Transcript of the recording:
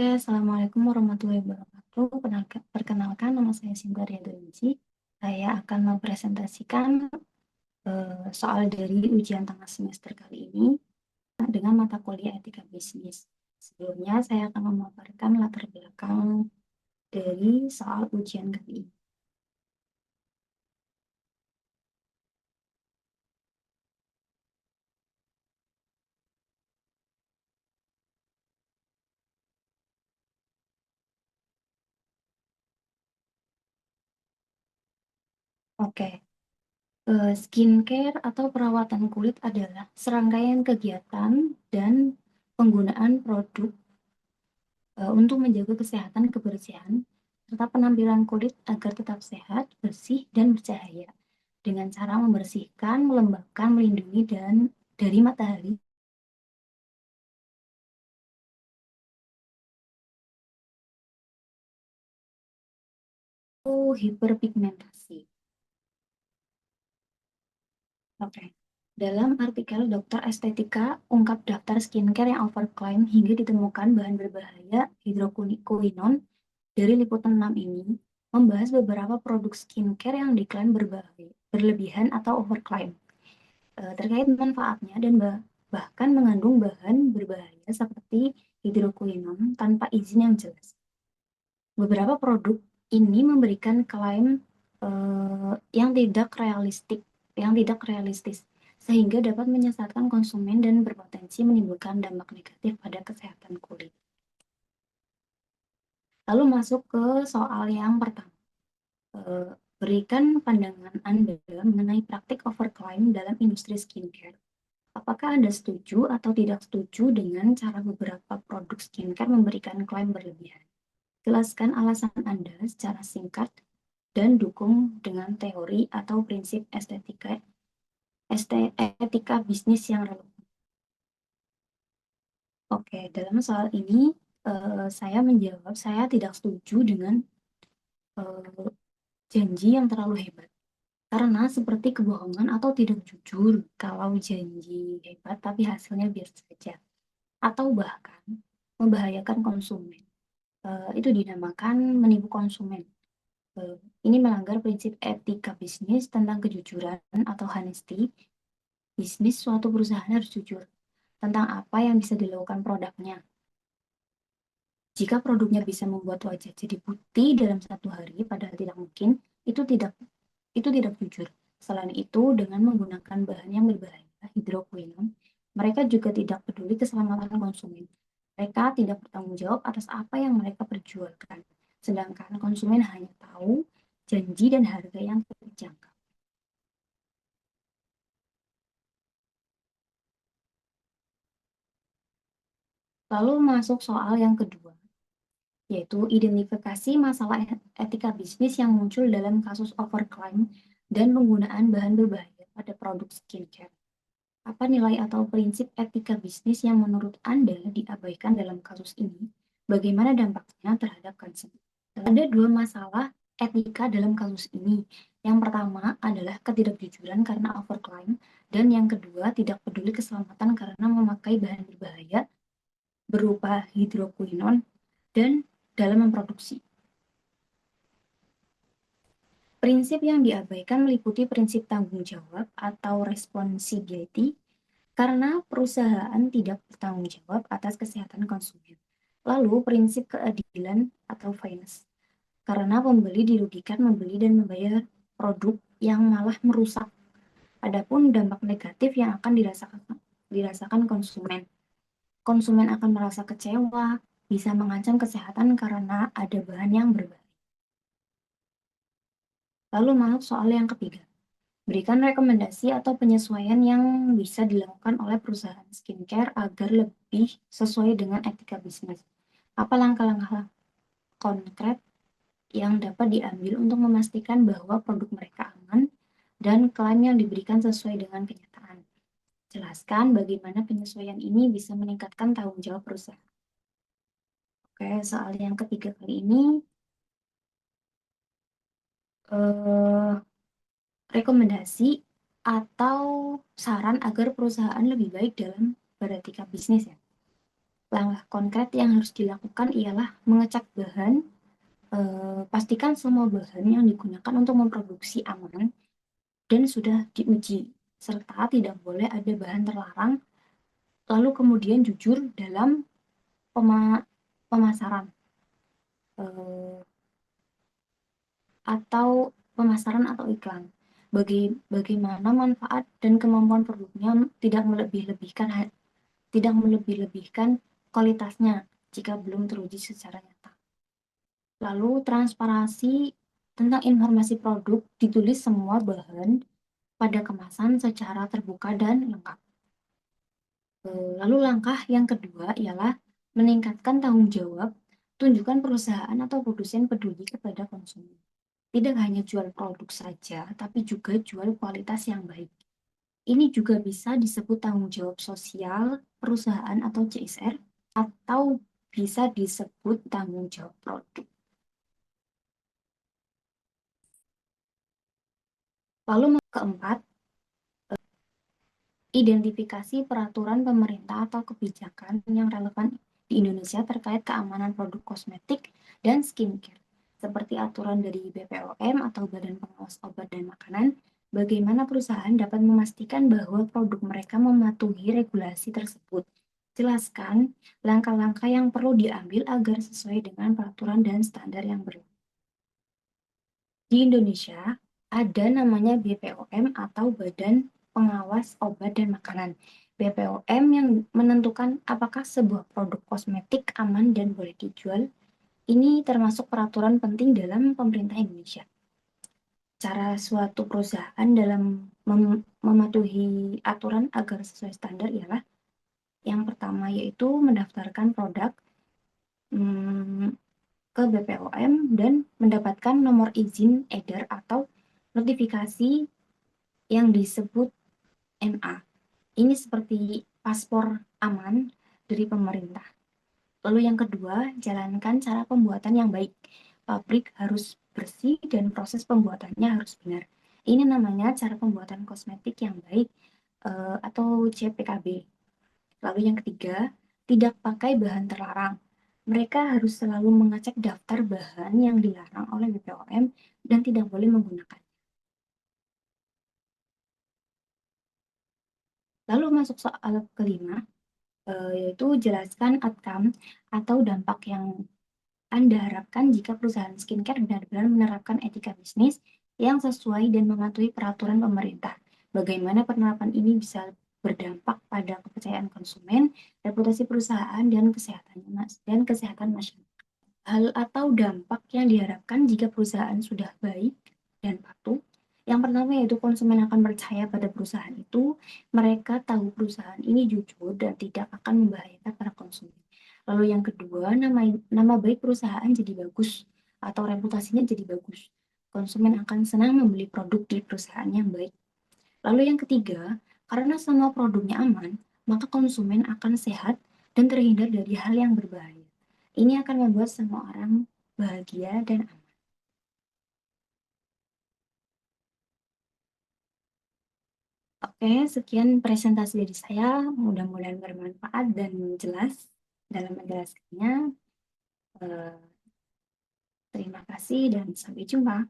Oke, Assalamualaikum warahmatullahi wabarakatuh. Perkenalkan, nama saya Sinta Riadowici. Saya akan mempresentasikan soal dari ujian tengah semester kali ini dengan mata kuliah etika bisnis. Sebelumnya, saya akan memaparkan latar belakang dari soal ujian kali ini. Oke, skincare atau perawatan kulit adalah serangkaian kegiatan dan penggunaan produk untuk menjaga kesehatan kebersihan serta penampilan kulit agar tetap sehat, bersih, dan bercahaya dengan cara membersihkan, melembabkan, melindungi dan dari matahari, atau hiperpigmentasi. Oke. Dalam artikel Dokter Estetika ungkap daftar skincare yang overclaim hingga ditemukan bahan berbahaya hidroquinone dari liputan 6 ini membahas beberapa produk skincare yang diklaim berbahaya, berlebihan atau overclaim. Terkait manfaatnya dan bahkan mengandung bahan berbahaya seperti hidroquinone tanpa izin yang jelas. Beberapa produk ini memberikan klaim yang tidak realistis, sehingga dapat menyesatkan konsumen dan berpotensi menimbulkan dampak negatif pada kesehatan kulit. Lalu masuk ke soal yang pertama. Berikan pandangan Anda mengenai praktik overclaim dalam industri skincare. Apakah Anda setuju atau tidak setuju dengan cara beberapa produk skincare memberikan klaim berlebihan? Jelaskan alasan Anda secara singkat dan dukung dengan teori atau prinsip etika bisnis yang relevan. Oke, dalam soal ini saya menjawab saya tidak setuju dengan janji yang terlalu hebat. Karena seperti kebohongan atau tidak jujur kalau janji hebat tapi hasilnya biasa saja. Atau bahkan membahayakan konsumen. Itu dinamakan menipu konsumen. Ini melanggar prinsip etika bisnis tentang kejujuran atau honesty. Bisnis suatu perusahaan harus jujur tentang apa yang bisa dilakukan produknya. Jika produknya bisa membuat wajah jadi putih dalam 1 hari, padahal tidak mungkin, itu tidak jujur. Selain itu, dengan menggunakan bahan yang berbahaya, hidroquinone, mereka juga tidak peduli keselamatan konsumen. Mereka tidak bertanggung jawab atas apa yang mereka perjualkan. Sedangkan konsumen hanya tahu janji dan harga yang terjangkau. Lalu masuk soal yang kedua, yaitu identifikasi masalah etika bisnis yang muncul dalam kasus overclaim dan penggunaan bahan berbahaya pada produk skincare. Apa nilai atau prinsip etika bisnis yang menurut Anda diabaikan dalam kasus ini? Bagaimana dampaknya terhadap konsumen? Ada dua masalah etika dalam kasus ini. Yang pertama adalah ketidakjujuran karena overclaim, dan yang kedua tidak peduli keselamatan karena memakai bahan berbahaya berupa hidroquinone dan dalam memproduksi. Prinsip yang diabaikan meliputi prinsip tanggung jawab atau responsibility, karena perusahaan tidak bertanggung jawab atas kesehatan konsumen. Lalu prinsip keadilan atau fairness, karena pembeli dirugikan membeli dan membayar produk yang malah merusak. Adapun dampak negatif yang akan dirasakan konsumen. Konsumen akan merasa kecewa, bisa mengancam kesehatan karena ada bahan yang berbahaya. Lalu masuk soal yang ketiga. Berikan rekomendasi atau penyesuaian yang bisa dilakukan oleh perusahaan skincare agar lebih sesuai dengan etika bisnis. Apa langkah-langkah konkret yang dapat diambil untuk memastikan bahwa produk mereka aman dan klaim yang diberikan sesuai dengan kenyataan? Jelaskan bagaimana penyesuaian ini bisa meningkatkan tanggung jawab perusahaan. Oke, soal yang ketiga kali ini, eh, rekomendasi atau saran agar perusahaan lebih baik dalam beretika bisnis ya. Langkah konkret yang harus dilakukan ialah mengecek bahan, pastikan semua bahan yang digunakan untuk memproduksi aman dan sudah diuji, serta tidak boleh ada bahan terlarang, lalu kemudian jujur dalam pemasaran eh, atau iklan. Bagaimana manfaat dan kemampuan produknya tidak melebih-lebihkan kualitasnya jika belum teruji secara nyata. Lalu transparansi tentang informasi produk, ditulis semua bahan pada kemasan secara terbuka dan lengkap. Lalu langkah yang kedua ialah meningkatkan tanggung jawab, tunjukkan perusahaan atau produsen peduli kepada konsumen. Tidak hanya jual produk saja, tapi juga jual kualitas yang baik. Ini juga bisa disebut tanggung jawab sosial perusahaan atau CSR, atau bisa disebut tanggung jawab produk. Lalu keempat, identifikasi peraturan pemerintah atau kebijakan yang relevan di Indonesia terkait keamanan produk kosmetik dan skincare, seperti aturan dari BPOM atau Badan Pengawas Obat dan Makanan. Bagaimana perusahaan dapat memastikan bahwa produk mereka mematuhi regulasi tersebut? Jelaskan langkah-langkah yang perlu diambil agar sesuai dengan peraturan dan standar yang berlaku. Di Indonesia ada namanya BPOM atau Badan Pengawas Obat dan Makanan. BPOM yang menentukan apakah sebuah produk kosmetik aman dan boleh dijual. Ini termasuk peraturan penting dalam pemerintah Indonesia. Cara suatu perusahaan dalam mematuhi aturan agar sesuai standar ialah yang pertama yaitu mendaftarkan produk ke BPOM dan mendapatkan nomor izin edar atau notifikasi yang disebut NA. Ini seperti paspor aman dari pemerintah. Lalu yang kedua, jalankan cara pembuatan yang baik. Pabrik harus bersih dan proses pembuatannya harus benar. Ini namanya cara pembuatan kosmetik yang baik atau CPKB. Lalu yang ketiga, tidak pakai bahan terlarang. Mereka harus selalu mengecek daftar bahan yang dilarang oleh BPOM dan tidak boleh menggunakan. Lalu masuk soal kelima, yaitu jelaskan outcome atau dampak yang Anda harapkan jika perusahaan skincare benar-benar menerapkan etika bisnis yang sesuai dan mematuhi peraturan pemerintah. Bagaimana penerapan ini bisa berdampak pada kepercayaan konsumen, reputasi perusahaan, dan kesehatan masyarakat. Hal atau dampak yang diharapkan jika perusahaan sudah baik dan patuh. Yang pertama yaitu konsumen akan percaya pada perusahaan itu, mereka tahu perusahaan ini jujur dan tidak akan membahayakan para konsumen. Lalu yang kedua, nama baik perusahaan jadi bagus atau reputasinya jadi bagus. Konsumen akan senang membeli produk di perusahaan yang baik. Lalu yang ketiga, karena semua produknya aman, maka konsumen akan sehat dan terhindar dari hal yang berbahaya. Ini akan membuat semua orang bahagia dan aman. Oke, sekian presentasi dari saya. Mudah-mudahan bermanfaat dan jelas dalam menjelaskannya. Eh, Terima kasih dan sampai jumpa.